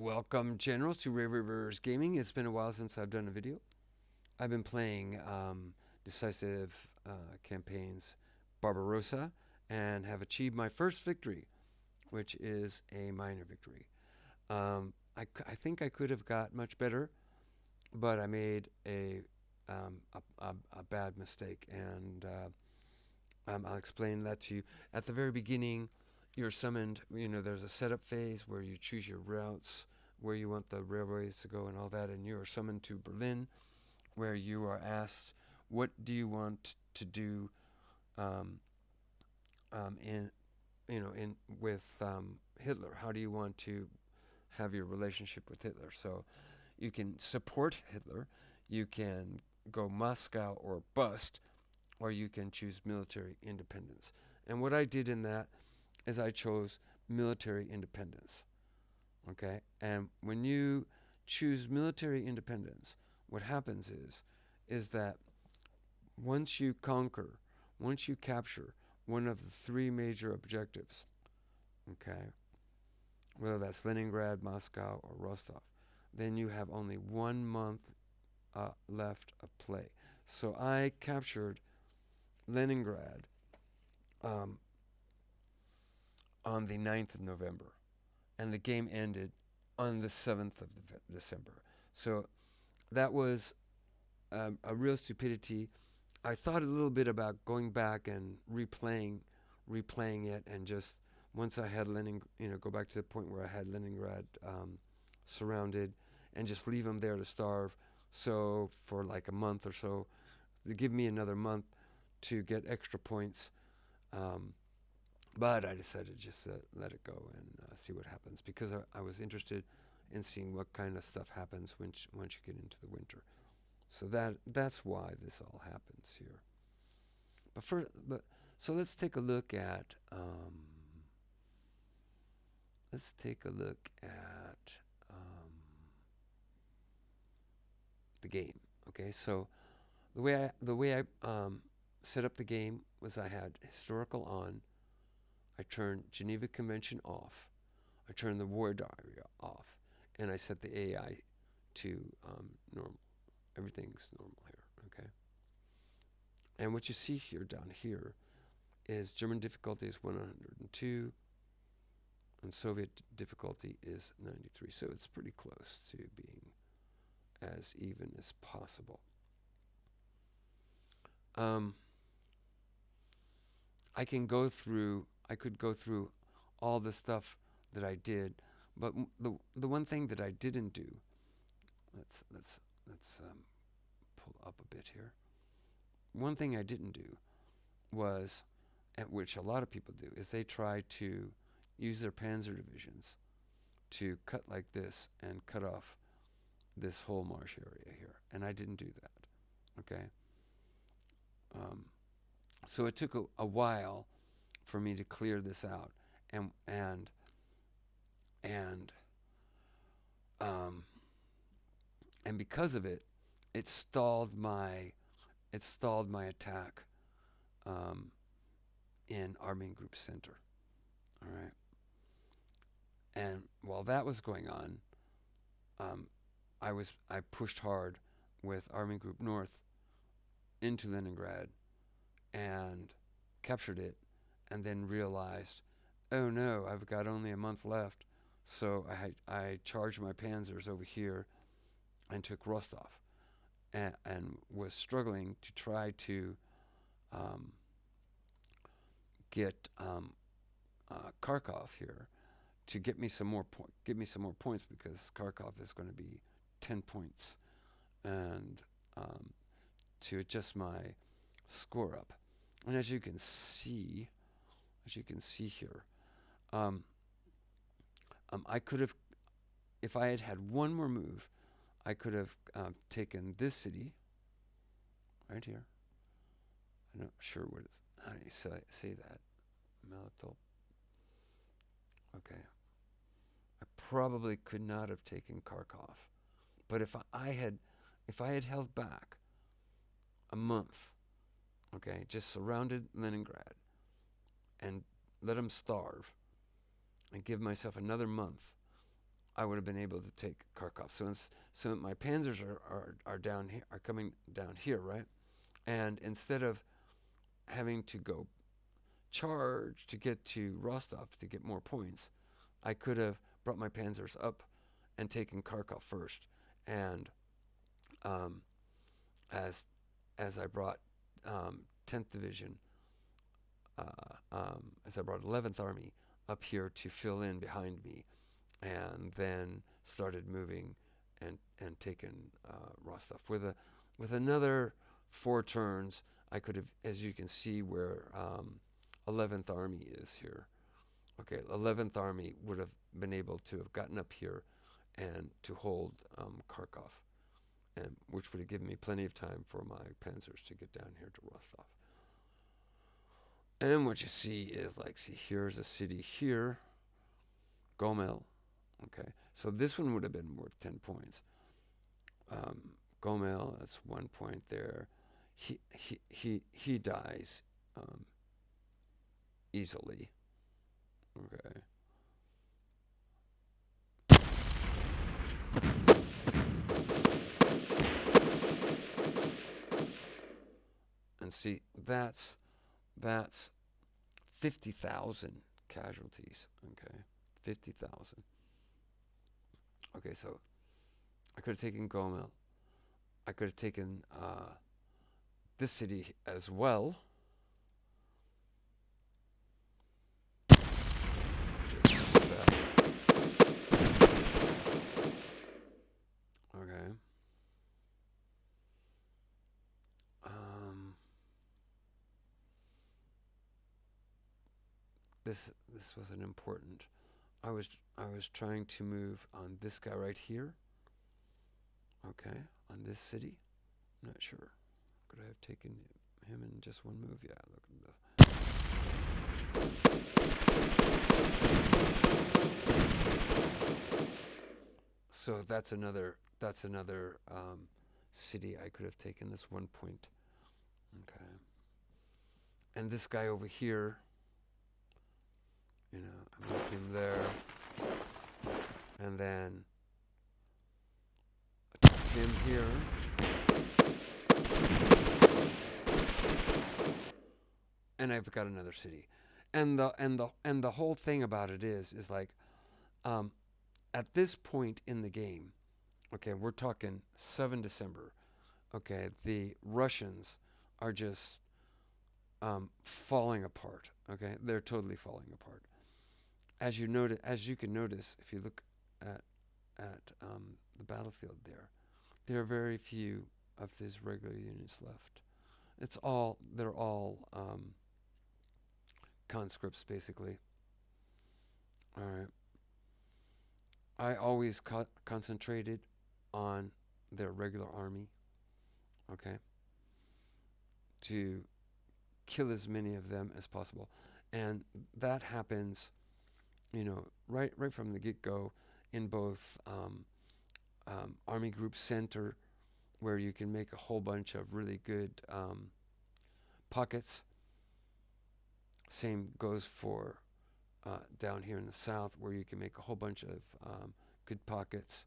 Welcome, Generals, to Rave Rivers Gaming. It's been a while since I've done a video. I've been playing Decisive campaigns Barbarossa and have achieved my first victory, which is a minor victory. I think I could have got much better, but I made a bad mistake, and I'll explain that to you. At the very beginning, you're summoned, there's a setup phase where you choose your routes, where you want the railways to go and all that, and you are summoned to Berlin, where you are asked, what do you want to do um, in, in with Hitler? How do you want to have your relationship with Hitler? So you can support Hitler, you can go Moscow or bust, or you can choose military independence. And what I did in that is I chose military independence. Okay? And when you choose military independence, what happens is that once you conquer, once you capture one of the three major objectives, okay, whether that's Leningrad, Moscow, or Rostov, then you have only 1 month left of play. So I captured Leningrad um, on the 9th of November, and the game ended on the 7th of December. So that was a real stupidity. I thought a little bit about going back and replaying it, and just once I had go back to the point where I had Leningrad surrounded, and just leave them there to starve. So for like a month or so, they give me another month to get extra points. Um, but I decided just to let it go and see what happens, because I was interested in seeing what kind of stuff happens once you get into the winter. So that's why this all happens here. But so let's take a look at um, the game. Okay, so the way I set up the game was I had historical on. I turned Geneva Convention off. I turned the War Diary off, and I set the AI to normal. Everything's normal here. Okay. And what you see here down here is German difficulty is 102, and Soviet difficulty is 93. So it's pretty close to being as even as possible. Um, I could go through all the stuff that I did, but the one thing that I didn't do, let's pull up a bit here. One thing I didn't do was, at which a lot of people do, is they try to use their panzer divisions to cut like this and cut off this whole marsh area here, and I didn't do that. Okay. Um, so it took a while for me to clear this out, and and and um, and because of it, it stalled my attack um, in Army Group Center. All right. And while that was going on, um, I pushed hard with Army Group North into Leningrad and captured it, and then realized, oh no, I've got only a month left. So I charged my panzers over here and took Rostov, and was struggling to try to um, get Kharkov here to give me some more points, because Kharkov is going to be 10 points, and to adjust my score up. And as you can see here, um, I could have, if I had had one more move, I could have taken this city right here. I'm not sure what it's, how do you say that? Melitop. Okay. I probably could not have taken Kharkov, but if I had held back a month, okay, just surrounded Leningrad and let them starve, and give myself another month, I would have been able to take Kharkov. So my panzers are down here, are coming down here, right? And instead of having to go charge to get to Rostov to get more points, I could have brought my panzers up and taken Kharkov first. And um, as as I brought 10th Division, as I brought 11th Army up here to fill in behind me, and then started moving and taken Rostov with another 4 turns. I could have, as you can see, where 11th Army is here. Okay, 11th Army would have been able to have gotten up here and to hold Kharkov, and which would have given me plenty of time for my panzers to get down here to Rostov. And what you see is, like, see, here's a city here, Gomel. Okay, so this one would have been worth 10 points. Gomel, that's 1 point there. He dies easily. Okay. And see, that's 50,000 casualties. Okay, 50,000. Okay, so I could have taken Gomel. I could have taken this city as well. Just do that. Okay. This wasn't important. I was trying to move on this guy right here. Okay, on this city. I'm not sure. Could I have taken him in just one move? Yeah, look at this. So that's another city I could have taken, this 1 point. Okay. And this guy over here, I move him there, and then attack him here. And I've got another city. And the whole thing about it is like, at this point in the game, okay, we're talking 7 December. Okay, the Russians are just falling apart. Okay, they're totally falling apart. As you can notice, if you look at the battlefield there are very few of these regular units left. They're all conscripts, basically. All right. I always concentrated on their regular army, okay, to kill as many of them as possible. And that happens, right from the get-go in both Army Group Center, where you can make a whole bunch of really good pockets. Same goes for down here in the south, where you can make a whole bunch of good pockets.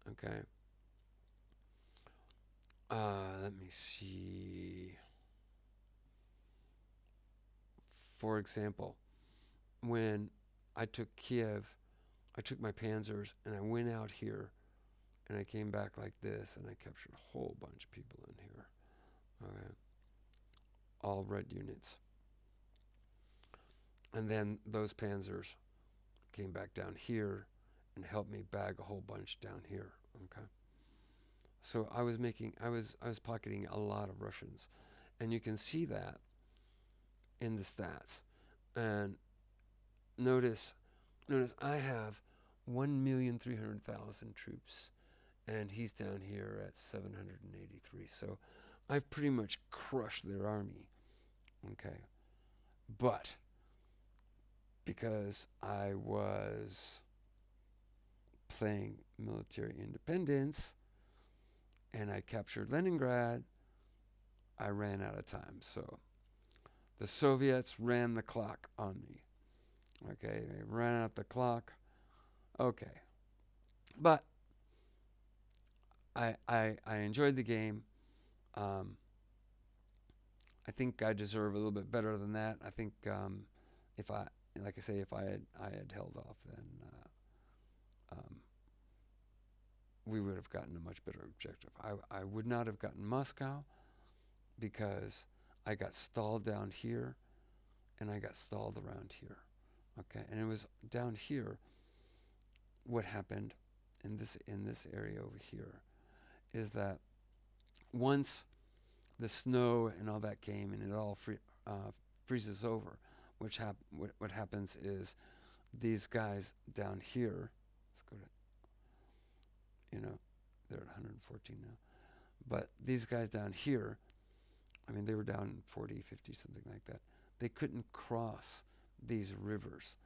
Okay. Let me see. For example, when I took Kiev, I took my panzers and I went out here and I came back like this and I captured a whole bunch of people in here. Okay. All red units. And then those panzers came back down here and helped me bag a whole bunch down here. Okay. So I was pocketing a lot of Russians, and you can see that in the stats. And notice I have 1,300,000 troops, and he's down here at 783. So I've pretty much crushed their army. Okay. But because I was playing military independence and I captured Leningrad, I ran out of time. So the Soviets ran the clock on me. Okay, they ran out the clock. Okay, But I enjoyed the game. Um, I think I deserve a little bit better than that. I think if I, like I say, if I had held off, then um, we would have gotten a much better objective. I would not have gotten Moscow because I got stalled down here and I got stalled around here. Okay, and it was down here. What happened in this area over here is that once the snow and all that came and it all freezes over, what happens is these guys down here. Let's go to, they're at 114 now. But these guys down here, I mean, they were down 40, 50, something like that. They couldn't cross these rivers,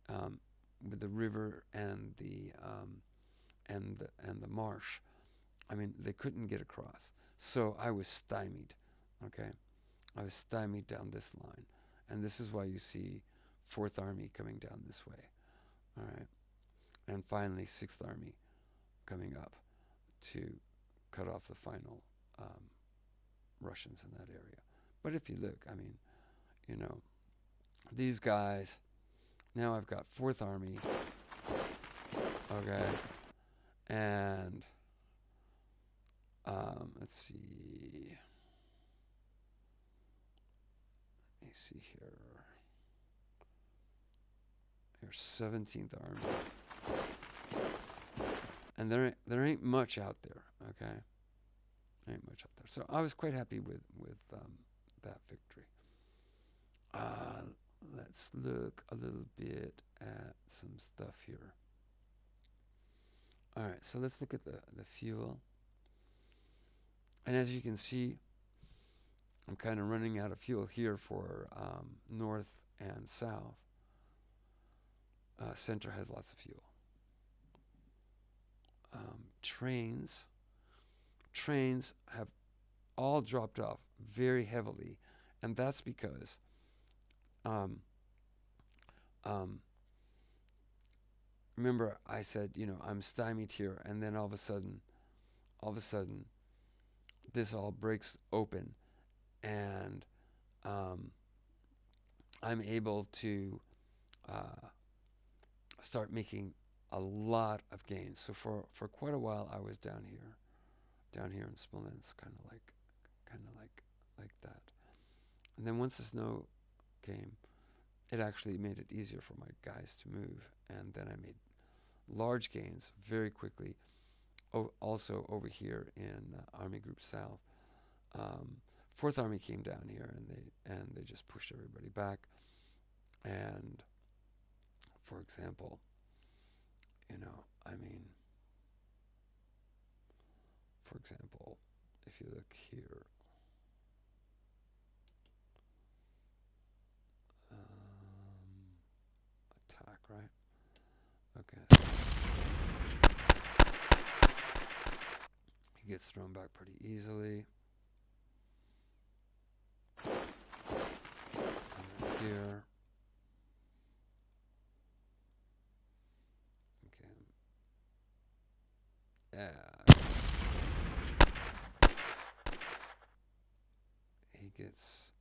with the river and the marsh. I mean, they couldn't get across. So I was stymied. Okay, I was stymied down this line, and this is why you see Fourth Army coming down this way. All right, and finally Sixth Army coming up to cut off the final Russians in that area. But if you look, I mean, you know, these guys. Now I've got Fourth Army. Okay, and let's see. Let me see here. Here's 17th Army, and there ain't much out there. Okay, there ain't much out there. So I was quite happy with that victory. Let's look a little bit at some stuff here. All right, so let's look at the fuel. And as you can see, I'm kind of running out of fuel here for north and south. Center has lots of fuel. Trains have all dropped off very heavily, and that's because remember I said, I'm stymied here, and then all of a sudden, this all breaks open, and I'm able to start making a lot of gains. So for quite a while, I was down here in Smolensk, kind of like that. And then once the snow came, it actually made it easier for my guys to move, and then I made large gains very quickly. Also over here in Army Group South, Fourth Army came down here, and they just pushed everybody back. And for example, for example, if you look here, attack, right? Okay. He gets thrown back pretty easily. Come in here. Okay. Yeah. He gets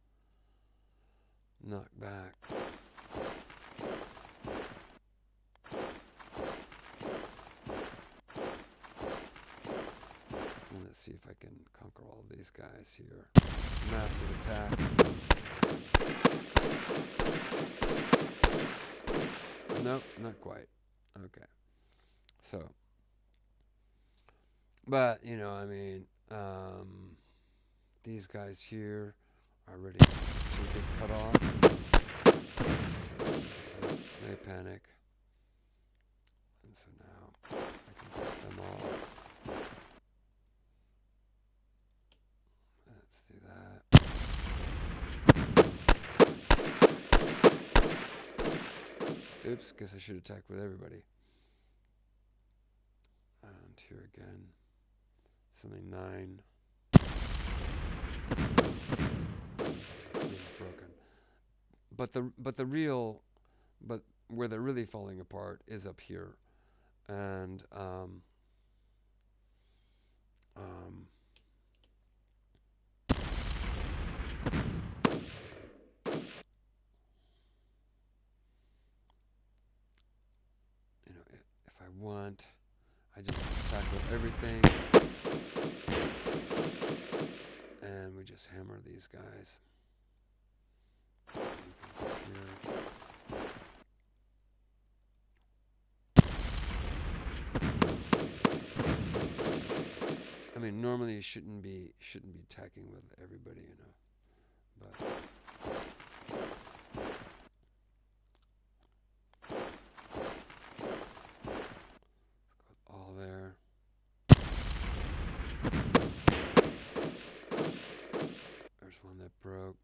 knocked back. And let's see if I can conquer all these guys here. Massive attack. Nope, not quite. Okay. So, but, these guys here are ready to get cut off. They panic. And so now I can cut them off. Let's do that. Oops, guess I should attack with everybody. And here again, it's only 9. It's broken. But where they're really falling apart is up here, And um, if I want, I just attack with everything, and we just hammer these guys. I mean, normally you shouldn't be attacking with everybody, but all there. There's one that broke.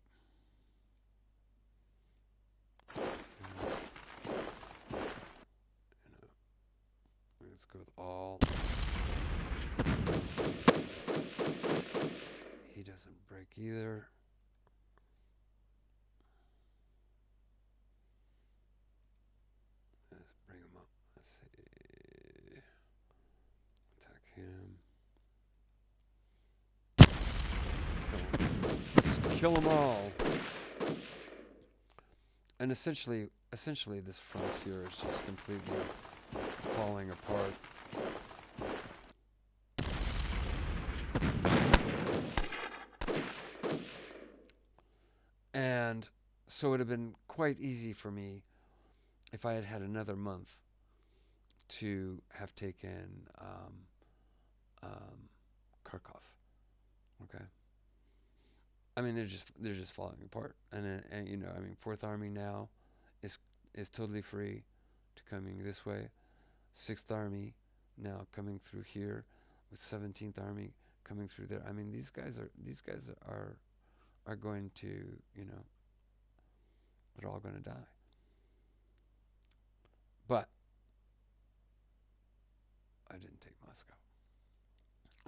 Let's go with all. He doesn't break either. Let's bring him up. Let's see. Attack him. Just kill them all. And essentially, this frontier is just completely falling apart. And so it would have been quite easy for me if I had had another month to have taken Kharkov. Okay. I mean, they're just falling apart, and I mean, Fourth Army now is totally free to coming this way. Sixth Army now coming through here, with 17th Army coming through there. I mean, these guys are going to, they're all going to die. But I didn't take Moscow.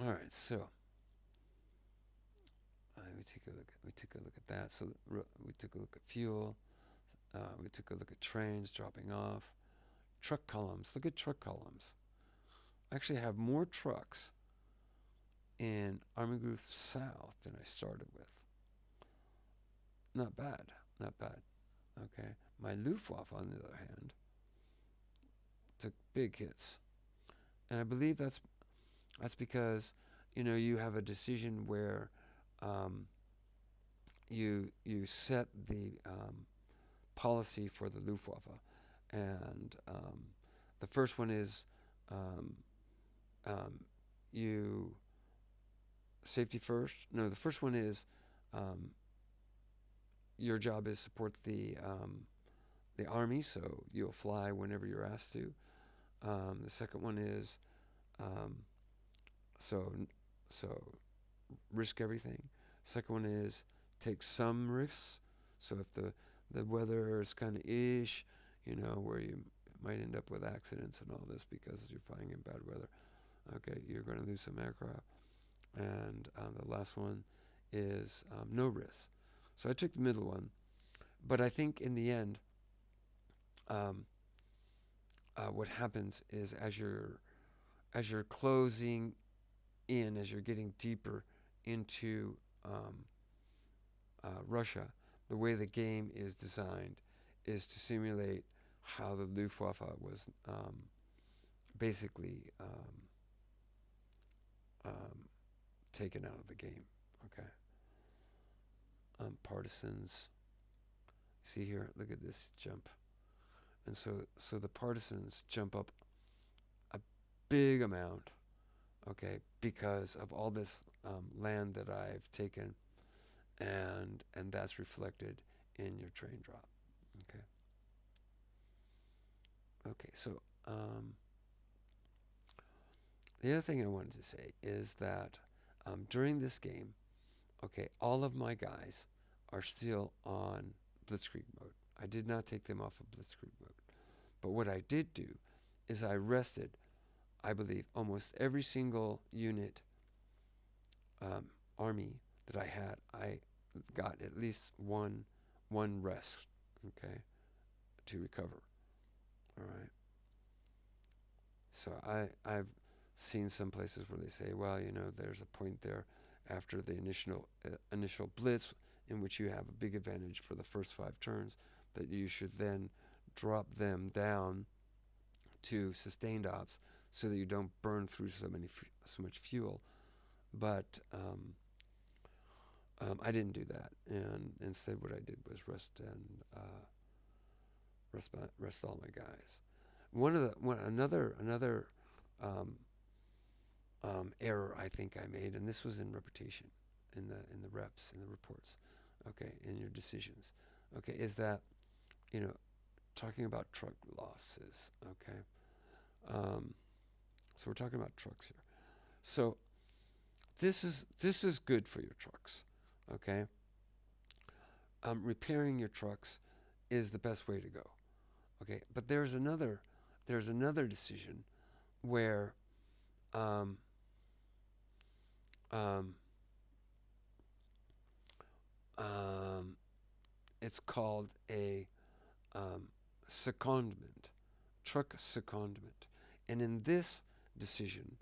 All right, so we took a look at that. So we took a look at fuel. We took a look at trains dropping off. Truck columns. Look at truck columns. I actually have more trucks in Army Group South than I started with. Not bad. Okay. My Luftwaffe, on the other hand, took big hits. And I believe that's because, you have a decision where you set the policy for the Luftwaffe. And the first one is you safety first. No, the first one is your job is support the army, so you'll fly whenever you're asked to. The second one is so risk everything. Second one is take some risks. So if the weather is kind of ish, where you might end up with accidents and all this because you're flying in bad weather, okay, you're going to lose some aircraft. And the last one is no risk. So I took the middle one, but I think in the end, what happens is as you're closing in, as you're getting deeper into Russia, the way the game is designed is to simulate how the Luftwaffe was basically taken out of the game. Okay. Partisans. See here, look at this jump. And so the partisans jump up a big amount, okay, because of all this land that I've taken, and that's reflected in your train drop. Okay. Okay, so the other thing I wanted to say is that during this game, okay, all of my guys are still on Blitzkrieg mode. I did not take them off of Blitzkrieg mode. But what I did do is I rested, I believe, almost every single unit army that I had. I got at least one rest, okay, to recover. All right. So I've seen some places where they say, well, there's a point there after the initial blitz in which you have a big advantage for the first 5 turns, that you should then drop them down to sustained ops so that you don't burn through so much fuel. But I didn't do that, and instead what I did was rest all my guys. Another um, error I think I made, and this was in reputation, in the reps, in the reports, okay, in your decisions, okay, is that you know talking about truck losses, okay. Um, so we're talking about trucks here. So this is good for your trucks, okay. Repairing your trucks is the best way to go, okay. But there's another decision where um, um, um, it's called a secondment, truck secondment. And in this decision,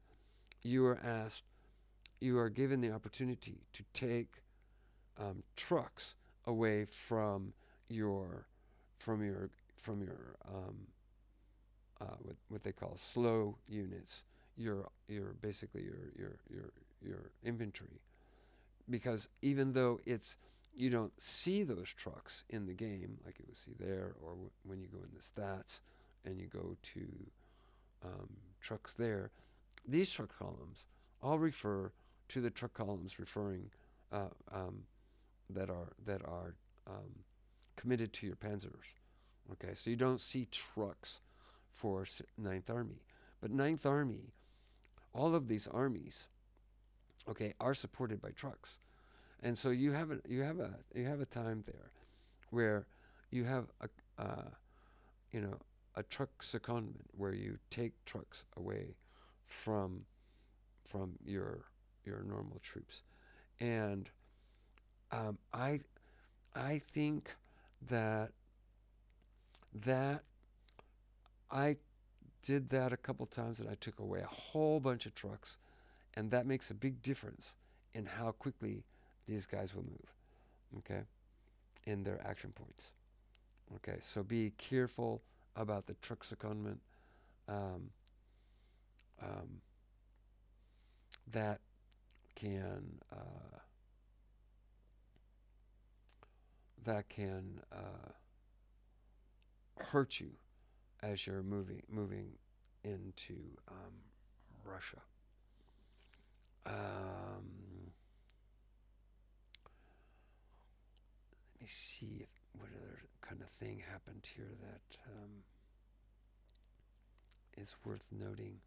you are asked, you are given the opportunity to take trucks away your, from your what they call slow units, your basically your inventory, because even though you don't see those trucks in the game like you would see there, or when you go in the stats and you go to trucks there, these truck columns all refer to the truck columns referring uh, um, that are committed to your panzers. Okay, so you don't see trucks for Ninth Army, but Ninth Army, all of these armies, okay, are supported by trucks. And so you have a time there where you have you know a truck secondment where you take trucks away from your normal troops. And I think that that I did that a couple times, and I took away a whole bunch of trucks, and that makes a big difference in how quickly these guys will move, okay, in their action points. Okay, so be careful about the truck secondment. Um, um, that can hurt you as you're moving into Russia. Let me see what other kind of thing happened here that is worth noting.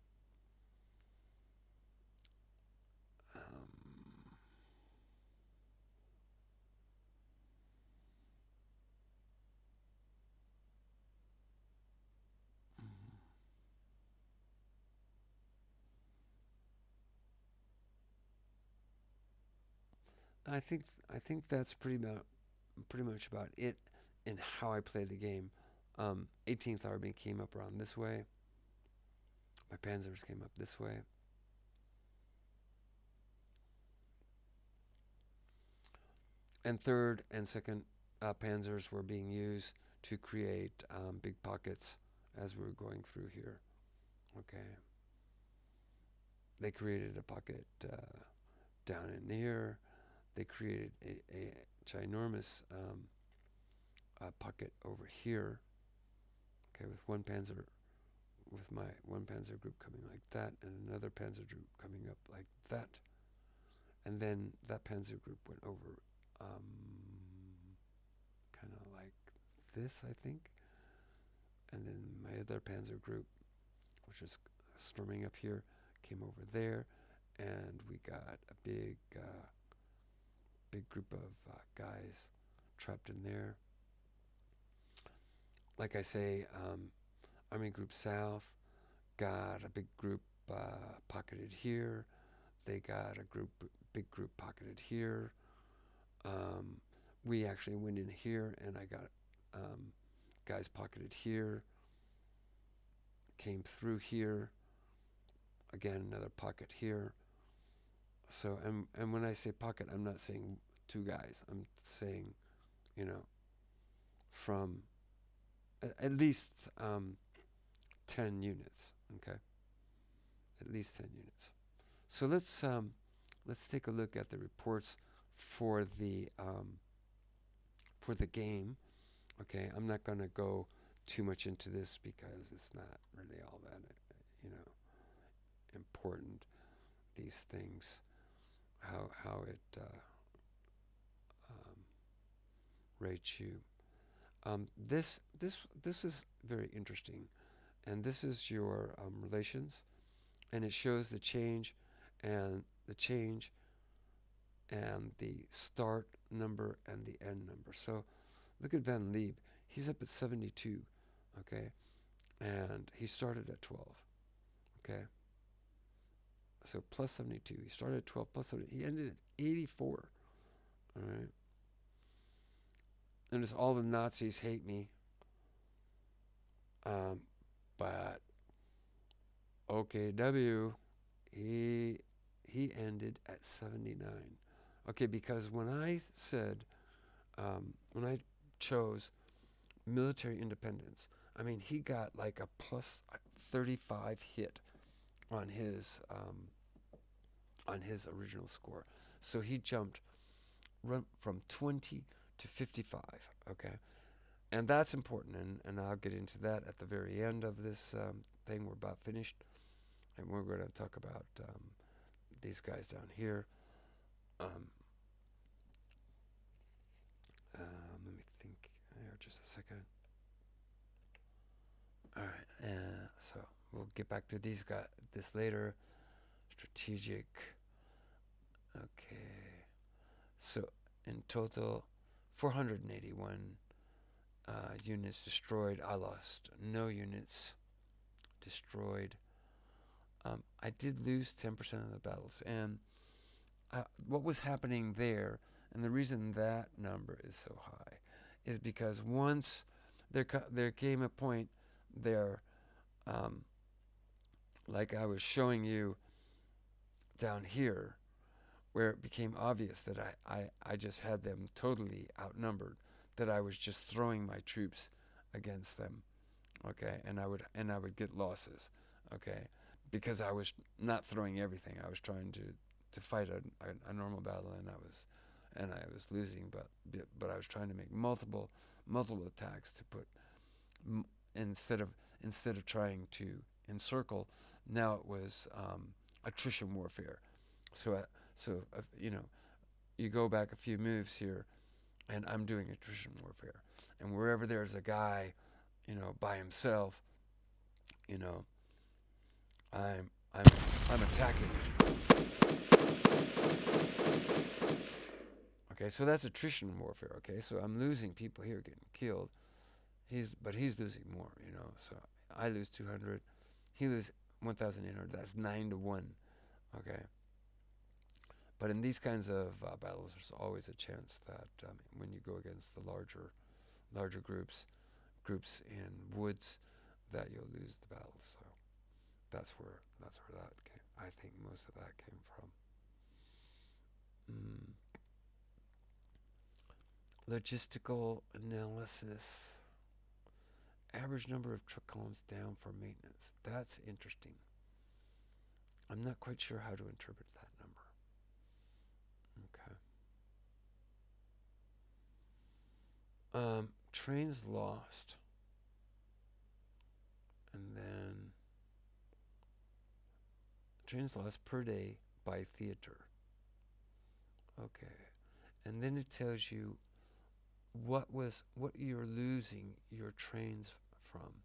Um, I think that's pretty much about it in how I play the game. 18th Army came up around this way. My Panzers came up this way. And third and second Panzers were being used to create big pockets as we were going through here. Okay. They created a pocket down in here. They created a ginormous pocket over here. Okay, with my one Panzer group coming like that, and another Panzer group coming up like that. And then that Panzer group went over kind of like this, I think. And then my other Panzer group, which is storming up here, came over there, and we got a big group of guys trapped in there. Like I say, Army Group South got a big group pocketed here. They got a big group pocketed here. We actually went in here, and I got guys pocketed here. Came through here. Again, another pocket here. So, and when I say pocket, I'm not saying two guys. I'm saying, you know, from at least 10 units. Okay, at least 10 units. So let's take a look at the reports for the game. Okay, I'm not going to go too much into this because it's not really all that you know important. These things, how it um, rates you. This is very interesting, and this is your relations, and it shows and the change, and the start number and the end number. So look at Van Lieb. He's up at 72, okay, and he started at 12, okay. So plus 72. He started at 12 plus 70. He ended at 84, all right. Notice all the Nazis hate me, but OKW, he ended at 79. Okay, because when I said, when I chose military independence, I mean, he got like a plus 35 hit on his original score. So he jumped from 20 to 55, okay? And that's important, and I'll get into that at the very end of this thing. We're about finished, and we're going to talk about these guys down here. Let me think here just a second. All right, so we'll get back to this later. Strategic. Okay. So in total, 481 units destroyed. I lost no units destroyed. I did lose 10% of the battles. And what was happening there, and the reason that number is so high, is because once there came a point there, like I was showing you down here, where it became obvious that I just had them totally outnumbered, that I was just throwing my troops against them, okay, and I would get losses, okay, because I was not throwing everything. I was trying to fight a normal battle, and I was losing, but I was trying to make multiple attacks to put instead of trying to encircle. Now it was attrition warfare. So you go back a few moves here, and I'm doing attrition warfare, and wherever there's a guy, by himself, I'm attacking. Okay, so that's attrition warfare. Okay, so I'm losing people here, getting killed. He's losing more. So I lose 200, he loses 1,800. That's 9-1. Okay. But in these kinds of battles, there's always a chance that when you go against the larger groups in woods, that you'll lose the battle. So that's where that came. I think most of that came from. Logistical analysis. Average number of truck columns down for maintenance. That's interesting. I'm not quite sure how to interpret that number. Okay. Trains lost. And then trains lost per day by theater. Okay. And then it tells you what you're losing your trains from.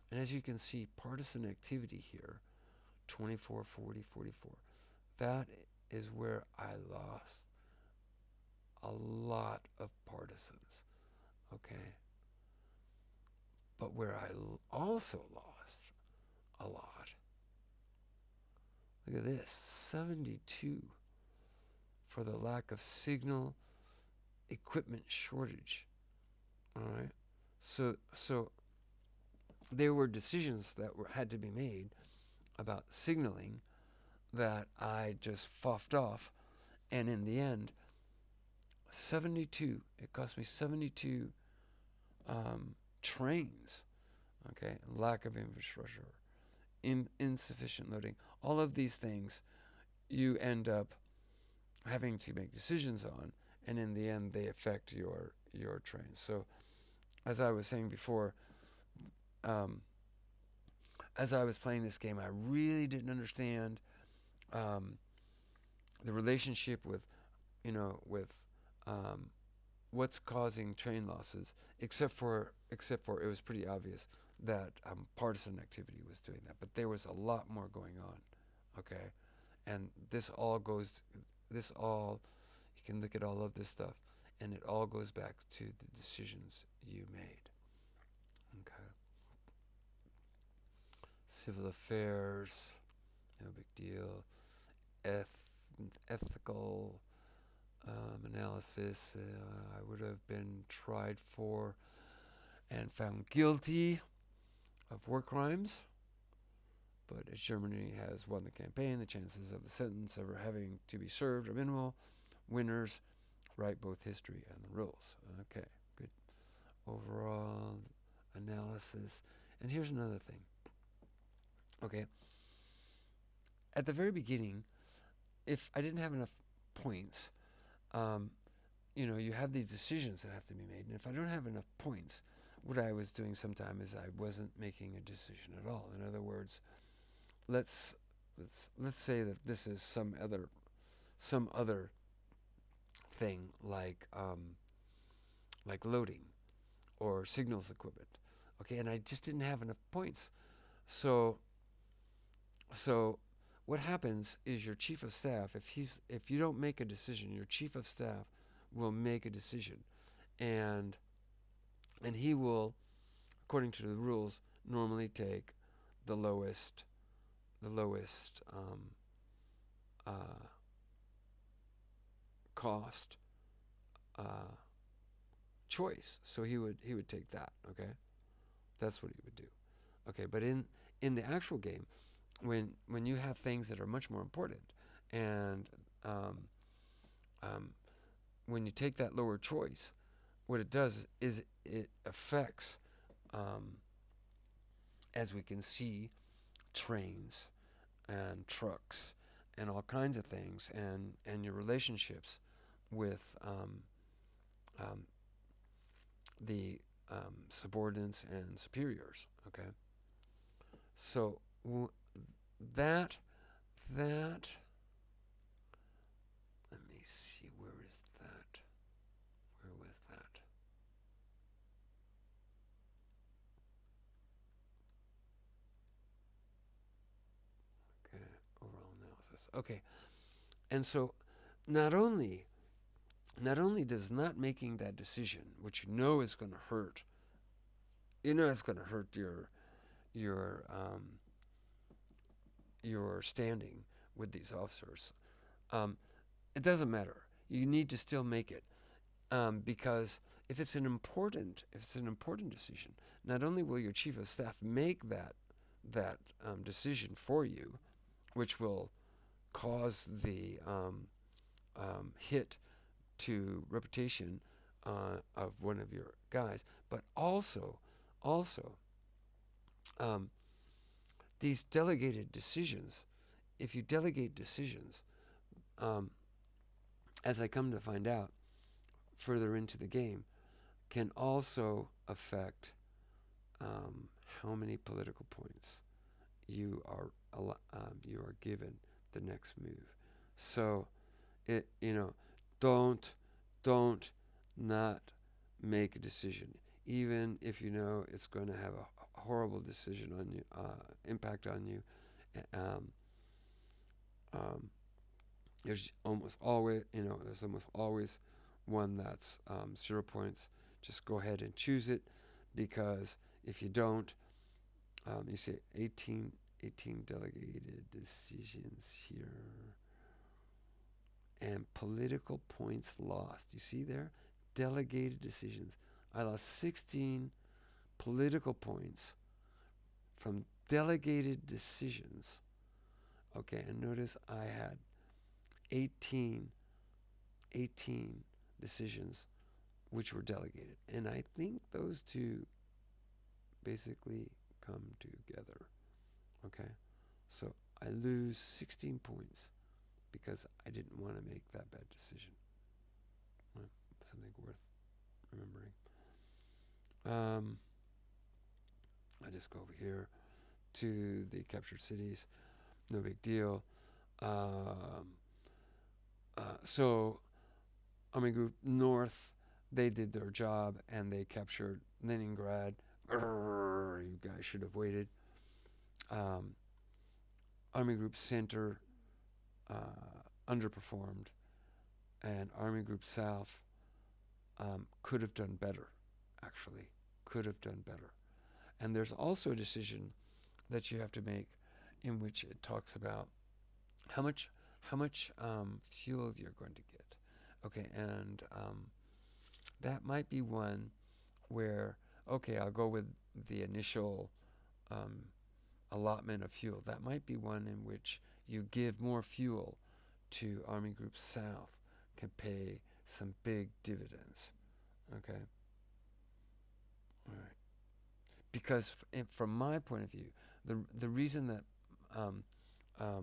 And as you can see, partisan activity here, 24, 40, 44. That is where I lost a lot of partisans. Okay. But where I also lost a lot. Look at this, 72 for the lack of signal equipment shortage. All right. So there were decisions that had to be made about signaling that I just fuffed off. And in the end, 72, it cost me 72 trains, okay? Lack of infrastructure, insufficient loading. All of these things you end up having to make decisions on, and in the end, they affect your trains. So, as I was saying before, um, as I was playing this game, I really didn't understand um, the relationship with, with um, what's causing train losses, except for it was pretty obvious that partisan activity was doing that. But there was a lot more going on, okay? And this all, you can look at all of this stuff, and it all goes back to the decisions you made, okay? Civil affairs, no big deal. Ethical analysis, I would have been tried for and found guilty of war crimes. But as Germany has won the campaign, the chances of the sentence ever having to be served are minimal. Winners write both history and the rules. Okay, good. Overall analysis. And here's another thing. Okay. At the very beginning, if I didn't have enough points, you have these decisions that have to be made. And if I don't have enough points, what I was doing sometimes is I wasn't making a decision at all. In other words, let's say that this is some other thing like loading or signals equipment. Okay, and I just didn't have enough points. So what happens is your chief of staff, if you don't make a decision, your chief of staff will make a decision, and he will, according to the rules, normally take the lowest uh, cost choice. So he would take that. Okay, that's what he would do. Okay, but in the actual game, when you have things that are much more important, and when you take that lower choice, what it does is it affects, as we can see, trains and trucks and all kinds of things, and your relationships with um, the subordinates and superiors. Okay, so that let me see, where is that? Where was that? Okay, overall analysis. Okay, and so not only does not making that decision, which is going to hurt, it's going to hurt your your standing with these officers. It doesn't matter. You need to still make it, because if it's an important decision, not only will your chief of staff make that decision for you, which will cause the hit to reputation of one of your guys, but also um, these delegated decisions. If you delegate decisions, as I come to find out further into the game, can also affect how many political points you are given the next move. So don't not make a decision, even if you know it's going to have a horrible decision on you, impact on you. Um, um, there's almost always one that's 0 points. Just go ahead and choose it, because if you don't, you see 18 delegated decisions here. And political points lost. You see there? Delegated decisions. I lost 16 political points from delegated decisions. Okay, and notice I had 18, 18 decisions which were delegated. And I think those two basically come together. Okay, so I lose 16 points because I didn't want to make that bad decision. Something worth remembering. I just go over here to the captured cities. No big deal. So Army Group North, they did their job and they captured Leningrad. Grrr, you guys should have waited. Army Group Center underperformed, and Army Group South could have done better, actually. Could have done better. And there's also a decision that you have to make in which it talks about how much fuel you're going to get. Okay, and that might be one where, okay, I'll go with the initial allotment of fuel. That might be one in which you give more fuel to Army Group South, can pay some big dividends. Okay? All right. Because from my point of view, the reason that a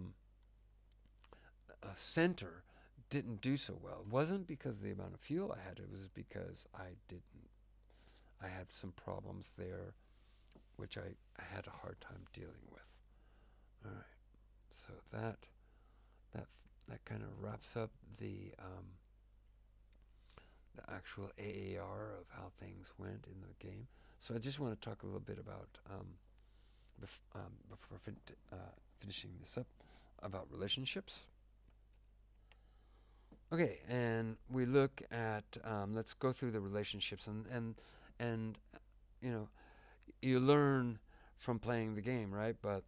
center didn't do so well wasn't because of the amount of fuel I had. It was because I had some problems there, which I had a hard time dealing with. All right. So that kind of wraps up the actual AAR of how things went in the game. So I just want to talk a little bit about before finishing this up about relationships. Okay, and we look at let's go through the relationships and you know, you learn from playing the game, right? But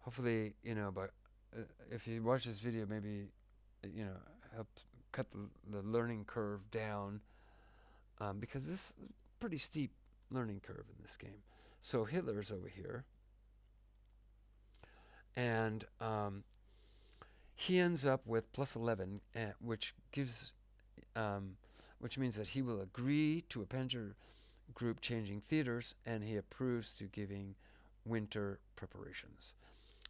hopefully, but if you watch this video, maybe help cut the learning curve down, because this is a pretty steep learning curve in this game. So Hitler's over here, and he ends up with plus 11, which gives, which means that he will agree to a Panzer group changing theaters, and he approves to giving winter preparations.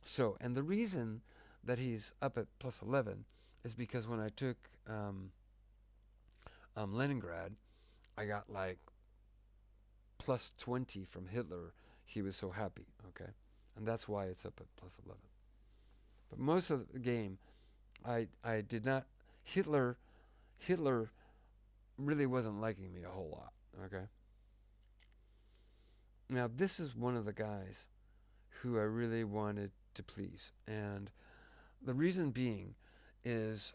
So, and the reason that he's up at plus 11 is because when I took Leningrad, I got like plus 20 from Hitler. He was so happy, okay? And that's why it's up at plus 11. But most of the game, I did not, Hitler really wasn't liking me a whole lot, okay? Now, this is one of the guys who I really wanted to please. And the reason being is,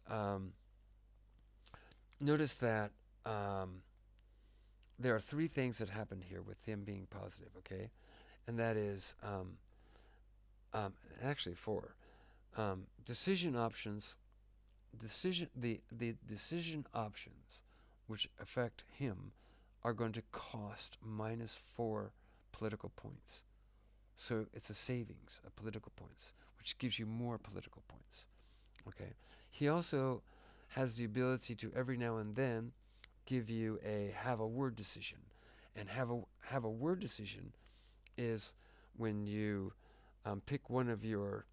notice that there are three things that happened here with him being positive, okay? And that is, actually four. Decision options, the decision options which affect him are going to cost -4 political points. So it's a savings of political points, which gives you more political points. Okay. He also has the ability to every now and then give you a have a word decision, and have a word decision is when you pick one of your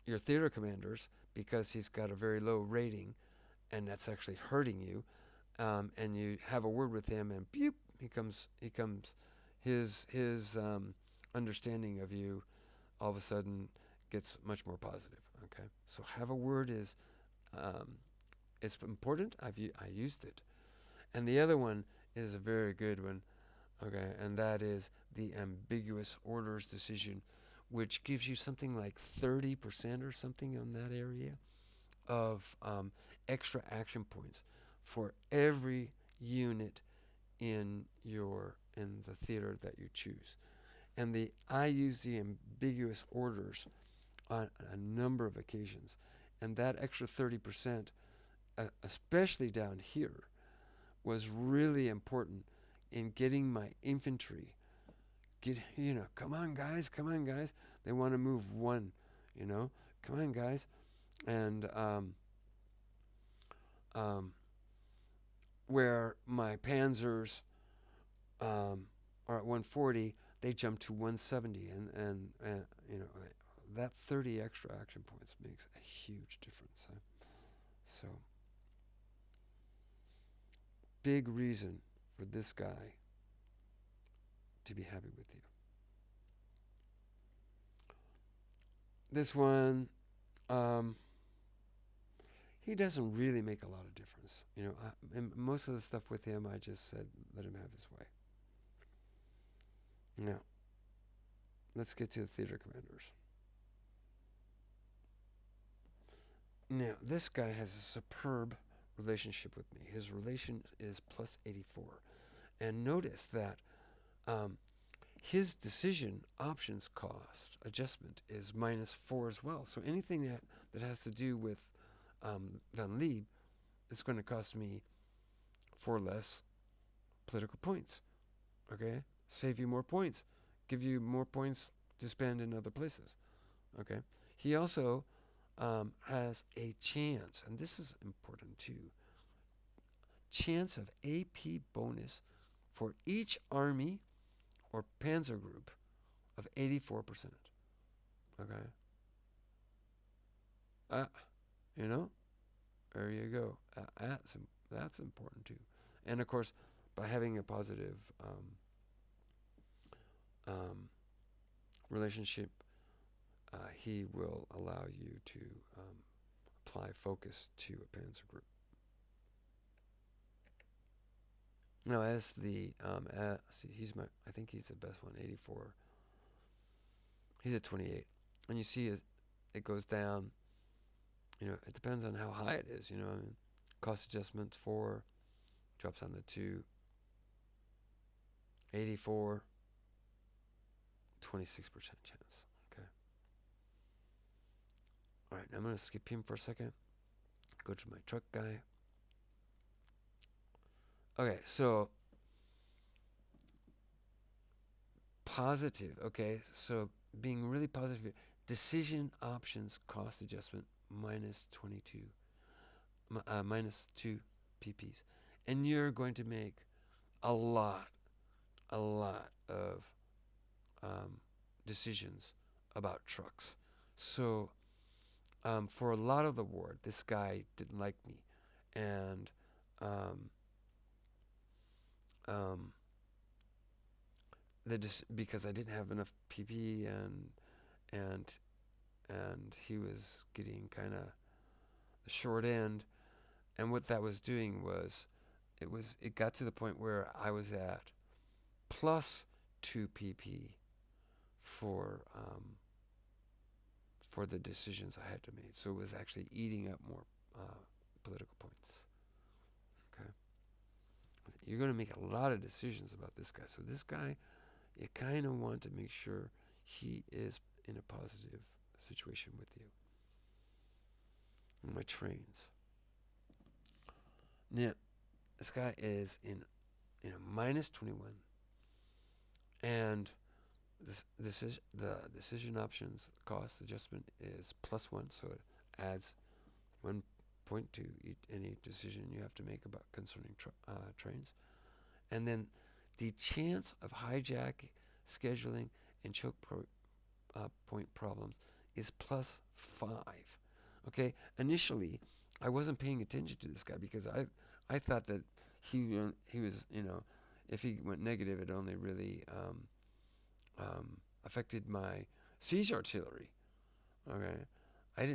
theater commanders because he's got a very low rating, and that's actually hurting you, and you have a word with him, and beep, he comes. His understanding of you all of a sudden gets much more positive. Okay, so have a word is it's important. I used it, and the other one is a very good one. Okay, and that is the ambiguous orders decision, which gives you something like 30% or something on that area of extra action points for every unit in the theater that you choose. And I use the ambiguous orders on a number of occasions, and that extra 30%, especially down here, was really important in getting my infantry come on guys, come on guys. They want to move one, come on guys. And um, where my Panzers are at 140, they jump to 170, and that 30 extra action points makes a huge difference. Huh? So, big reason for this guy to be happy with you. This one, he doesn't really make a lot of difference. And most of the stuff with him, I just said, let him have his way. Now, let's get to the theater commanders. Now, this guy has a superb relationship with me. His relation is plus 84. And notice that his decision options cost adjustment is minus 4 as well. So anything that has to do with Van Lieb is going to cost me 4 less political points. Okay? Save you more points. Give you more points to spend in other places. Okay? He also has a chance, and this is important too, chance of AP bonus for each army or panzer group of 84%. Okay? There you go. That's important too. And of course, by having a positive relationship, he will allow you to apply focus to a panzer group. Now, as the see, I think he's the best one, 84. He's at 28, and you see it goes down. It depends on how high it is. Cost adjustments 4 drops down to 2. 84, 26% chance. Okay. All right, now I'm going to skip him for a second. Go to my truck guy. Okay, so positive. Okay, so being really positive. Decision options cost adjustment minus 22, minus 2 PPs, and you're going to make a lot of decisions about trucks. So for a lot of the war, this guy didn't like me, and because I didn't have enough PP, and he was getting kind of the short end, and what that was doing was it got to the point where I was at plus 2 PP for the decisions I had to make. So it was actually eating up more political points. Okay, you're going to make a lot of decisions about this guy. So this guy, you kind of want to make sure he is in a positive situation with you. My trains. Now, this guy is in minus 21, and this is the decision options cost adjustment is plus 1, so it adds 1 point to any decision you have to make about concerning trains. And then the chance of hijack, scheduling, and choke point problems is plus 5. Okay, initially I wasn't paying attention to this guy because I thought that he was, if he went negative, it only really affected my siege artillery. Okay, I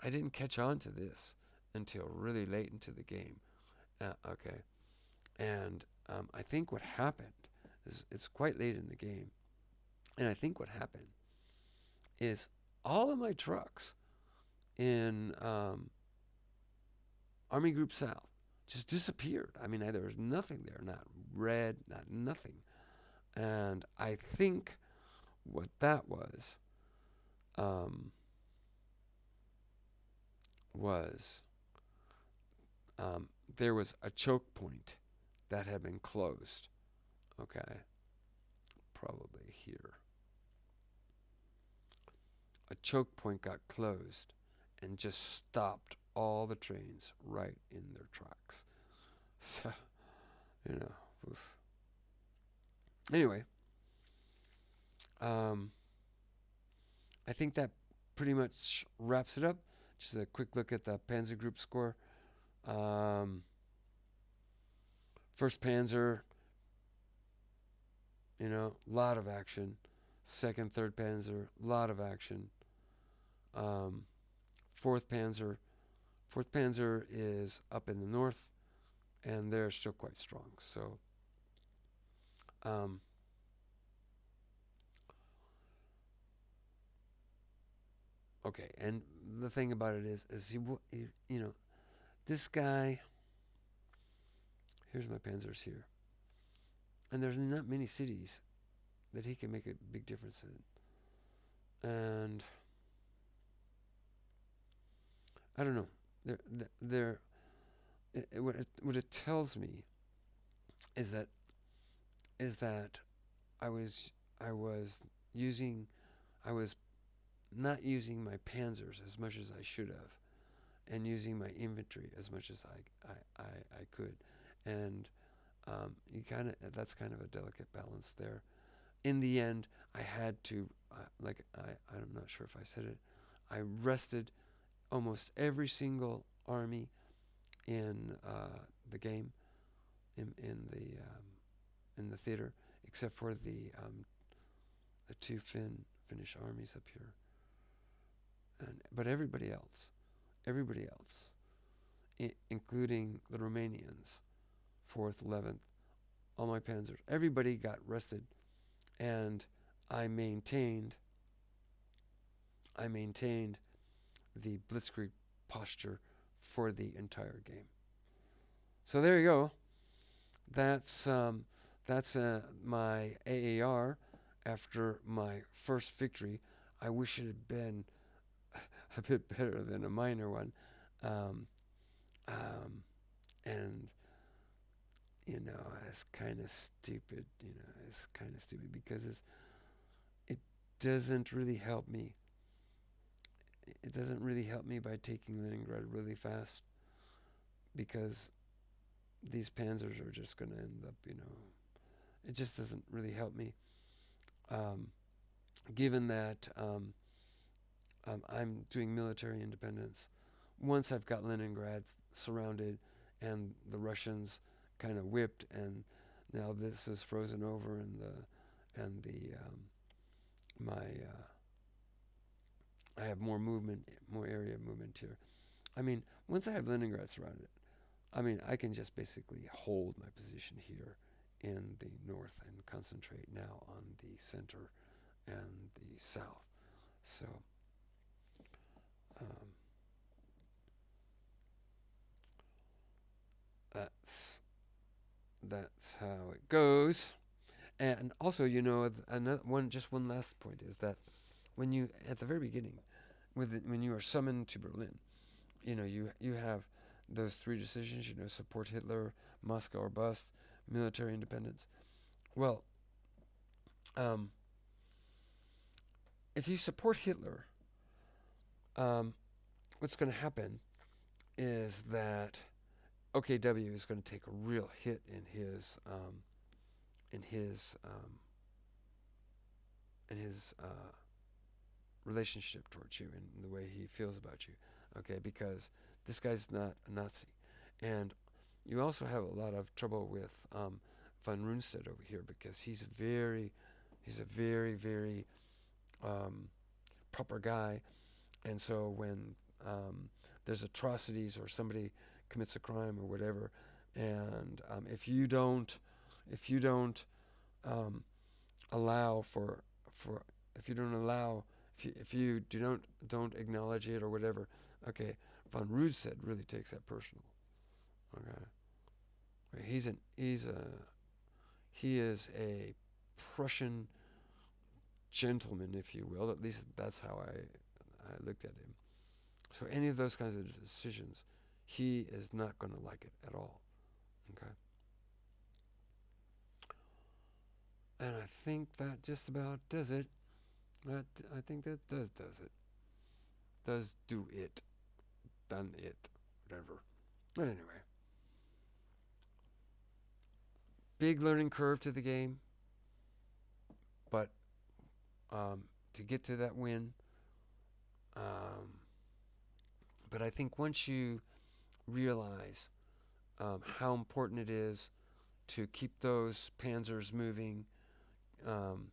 didn't catch on to this until really late into the game. Okay, and I think what happened is it's quite late in the game, and I think what happened is all of my trucks in Army Group South just disappeared. I mean, there was nothing there, not red, not nothing. And I think what that was there was a choke point that had been closed. Okay. probably here. A choke point got closed and just stopped all the trains right in their tracks. So, oof. Anyway, I think that pretty much wraps it up. Just a quick look at the Panzer Group score. 1st Panzer, lot of action. 2nd, 3rd Panzer, lot of action. 4th Panzer. 4th Panzer is up in the north, and they're still quite strong. So, okay. And the thing about it is this guy. Here's my Panzers here, and there's not many cities that he can make a big difference in, and I don't know. What it tells me is that I was not using my panzers as much as I should have, and using my infantry as much as I could, and that's kind of a delicate balance there. In the end, I had to I'm not sure if I said it. I rested almost every single army in the game, in the theater, except for the 2 Finnish armies up here. But everybody else, including the Romanians, 4th, 11th, all my panzers, everybody got rested, and I maintained the blitzkrieg posture for the entire game. So there you go. That's my AAR after my first victory. I wish it had been a bit better than a minor one, and it's kind of stupid. It's kind of stupid because it doesn't really help me. It doesn't really help me by taking Leningrad really fast, because these panzers are just going to end up, it just doesn't really help me. Given that I'm doing military independence, once I've got Leningrad surrounded and the Russians kind of whipped, and now this is frozen over, and I have more movement, more area of movement here. I mean, once I have Leningrad surrounded, I can just basically hold my position here in the north and concentrate now on the center and the south. So, that's how it goes. And also, another one last point is that when you, at the very beginning, when you are summoned to Berlin, you have those 3 decisions, support Hitler, Moscow or bust, military independence. Well, if you support Hitler, what's going to happen is that OKW is going to take a real hit in his relationship towards you and the way he feels about you, okay? Because this guy's not a Nazi, and you also have a lot of trouble with von Rundstedt over here, because he's a very, very proper guy, and so when there's atrocities or somebody commits a crime or whatever, and if you don't allow for if you don't acknowledge it or whatever, okay, von Rundstedt really takes that personal. Okay, he is a Prussian gentleman, if you will. At least that's how I looked at him. So any of those kinds of decisions, he is not going to like it at all. Okay. And I think that just about does it. I think that does it. Does do it. Done it. Whatever. But anyway, big learning curve to the game, but to get to that win. Um, but I think once you realize how important it is to keep those panzers moving, um,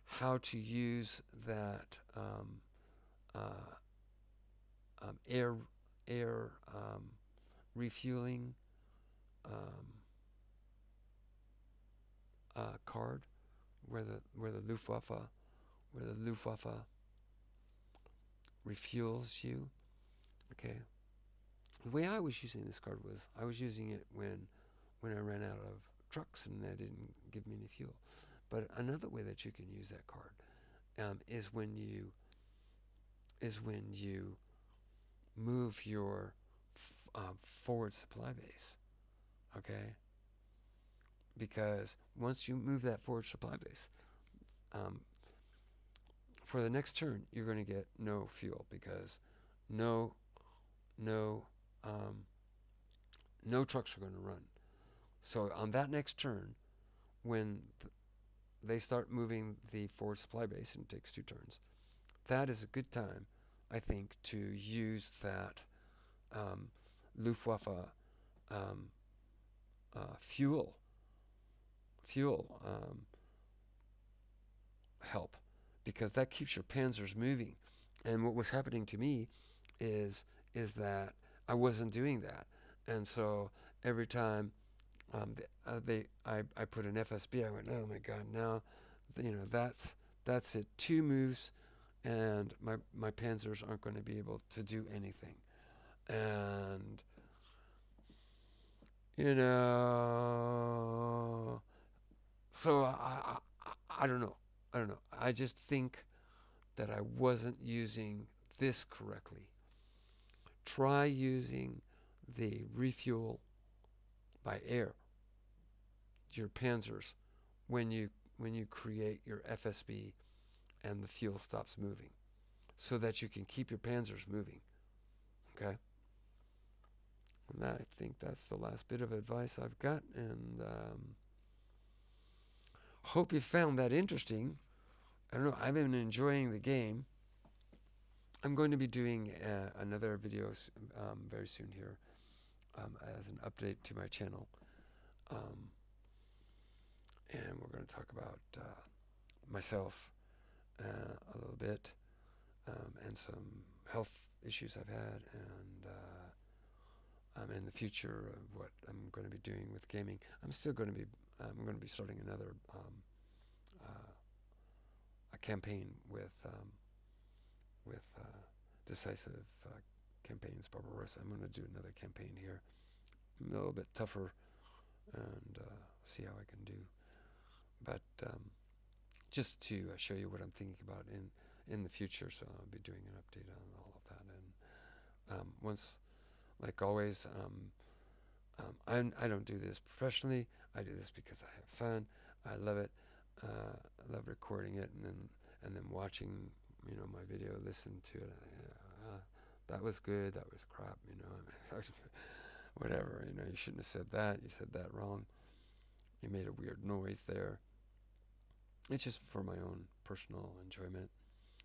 how to use that uh, air refueling um, card, where the Luftwaffe refuels you. Okay, the way I was using this card was I was using it when I ran out of trucks and they didn't give me any fuel. But another way that you can use that card is when you move your forward supply base. Okay, because once you move that forward supply base, um, for the next turn you're going to get no fuel because no no um, no trucks are going to run. So on that next turn, when they start moving the forward supply base, and it takes 2 turns, that is a good time, I think, to use that um, Luftwaffe um, fuel help, because that keeps your panzers moving. And what was happening to me is that I wasn't doing that, and so every time I put an FSB, I went, oh my God, now that's it. 2 moves, and my panzers aren't going to be able to do anything. And so I don't know. I don't know. I just think that I wasn't using this correctly. Try using the refuel by air, your panzers, when you create your FSB and the fuel stops moving, so that you can keep your panzers moving. Okay? And I think that's the last bit of advice I've got, and hope you found that interesting. I don't know, I've been enjoying the game. I'm going to be doing another video very soon here as an update to my channel. Um, and we're going to talk about myself a little bit, and some health issues I've had, and in the future of what I'm going to be doing with gaming. I'm going to be starting another a campaign with Decisive campaigns, Barbarossa. I'm going to do another campaign here, a little bit tougher, and see how I can do. But just to show you what I'm thinking about in the future, so I'll be doing an update on all of that. And once, like always, I don't do this professionally. I do this because I have fun. I love it. I love recording it and then watching, my video, listen to it. That was good. That was crap. Whatever. You shouldn't have said that. You said that wrong. You made a weird noise there. It's just for my own personal enjoyment.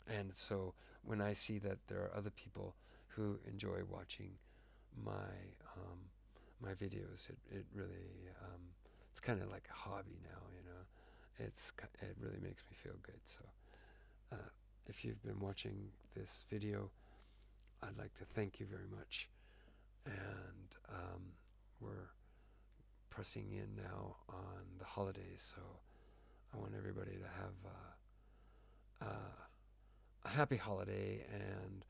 And so when I see that there are other people who enjoy watching my my videos, it really it's kind of like a hobby now. It really makes me feel good. So if you've been watching this video, I'd like to thank you very much. And we're pressing in now on the holidays, so I want everybody to have a happy holiday, and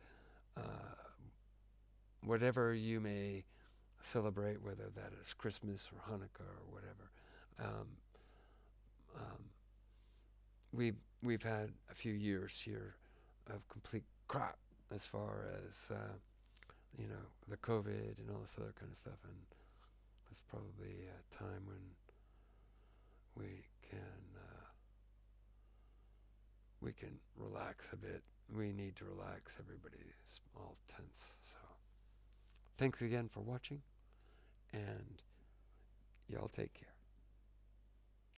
whatever you may celebrate, whether that is Christmas or Hanukkah or whatever. Um, um, we've had a few years here of complete crap as far as the COVID and all this other kind of stuff, and it's probably a time when we can we can relax a bit. We need to relax. Everybody's all tense. So thanks again for watching, and y'all take care.